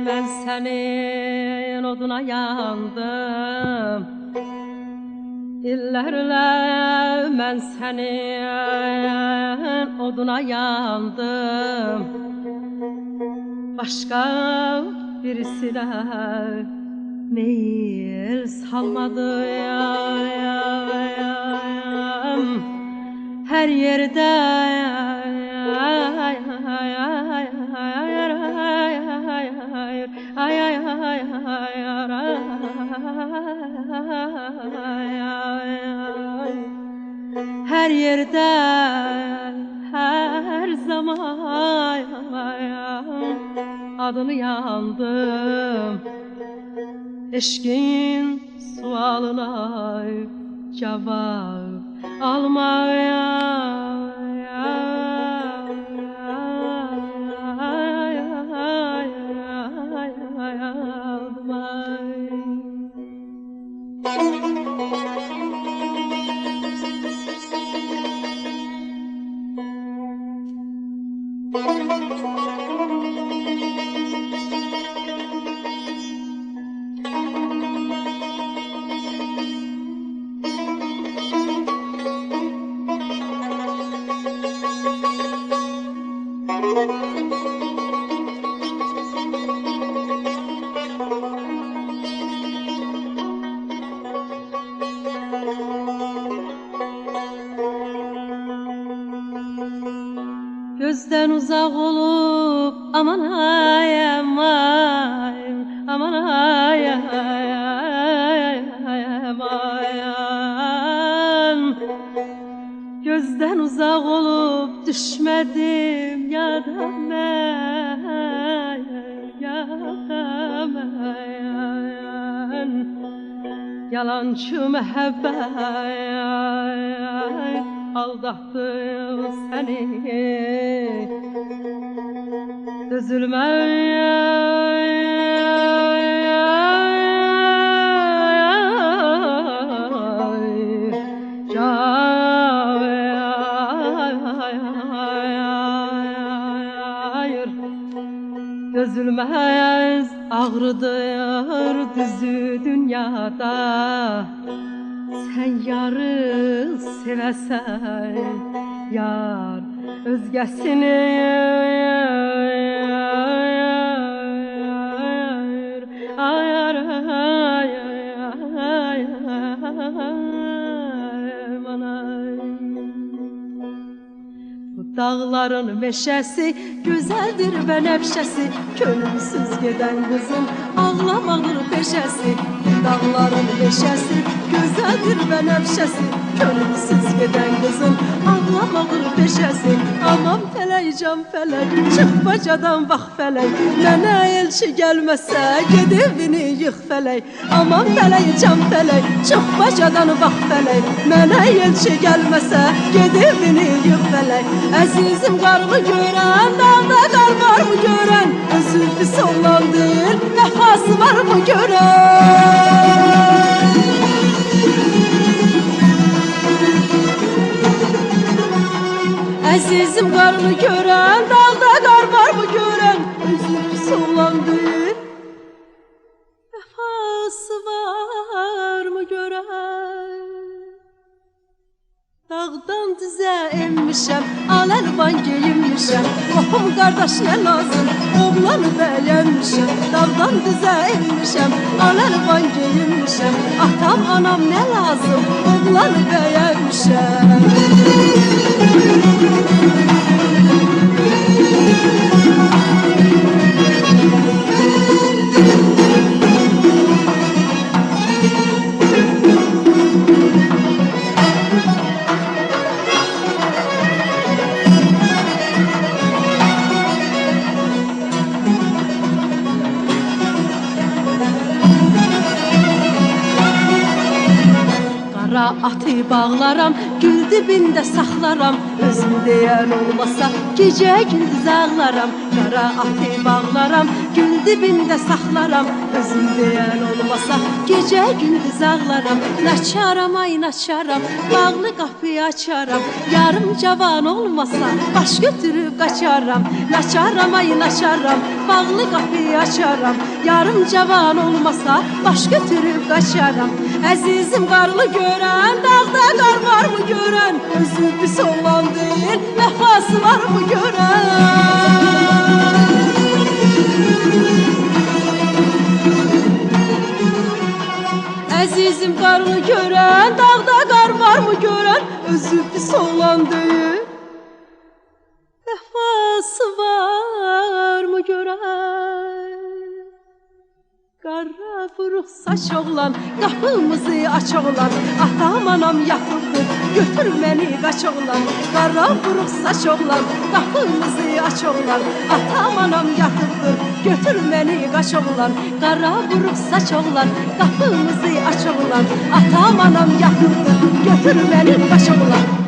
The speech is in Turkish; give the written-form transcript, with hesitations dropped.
Ben senin oduna yandım. İllerle ben senin oduna yandım. Başka birisine meyil salmadım. Her yerde her yerde her zaman adını yandım. Eşkin sualına cevap almaya gözden uzak olup aman ay aman aman ay aman gözden uzak olup düşmedim ya da ben yalancı mehabbet aldattım seni. Gözülmez ağrıdır düzü dünyada. Sen yarı sevesen yar özgesini dağların meşesi güzeldir ve nefşesi, könülsüz giden kızın ağlamadır peşesi. Dağların meşesi güzeldir ve nefşesi, könülsüz giden kızın ağlamadır peşesi. Aman feley can feley, çık bacadan bak feley, mənə elçi gelmese ged evini yık feley. Aman feley can feley, çık bacadan bak feley, mənə elçi gelmese ged evini yık feley. Əzizim qarımı görən, dağda qar var mı görən, zülfü sollandır, vəfası var mı görən. Əzizim qarını görən, dağda qar var mı görən, zülfü sollandır, vəfası var mı görən. Dağdan dizə enmişəm, al-əlvan geyinmişəm, qohum qardaş nə lazım, oğlanı bəyənmişəm. Dağdan dizə enmişəm, al-əlvan geyinmişəm, atam anam nə lazım, oğlanı bəyənmişəm. Qara atı bağlaram, gül dibində saxlaram. Özüm deyən olmasa gecə gündüz ağlaram. Qara atı bağlaram, gül dibində saxlaram. Özüm deyən olmasa gecə gündüz ağlaram. Naçaram ay naçaram, bağlı qapıyı açaram. Yarım cavan olmasa baş götürüb qaçaram. Naçaram ay naçaram, bağlı qapıyı açaram. Yarım cavan olmasa baş götürüb qaçaram. Əzizim qarlı görən, dağda qar var mı görən? Özü pis olan deyil, vəfası var mı görən? Əzizim qarlı görən, dağda qar var mı görən? Özü pis olan deyil, vəfası var mı görən? Qara vuruq saç oğlan, qapımızı aç oğlan. Atam anam yatıbdır, götür məni qaç oğlan. Qara vuruq saç oğlan, qapımızı aç oğlan. Atam anam yatıbdır, götür məni qaç oğlan. Qara vuruq saç oğlan, qapımızı aç oğlan. Atam anam yatıbdır, götür məni qaç oğlan.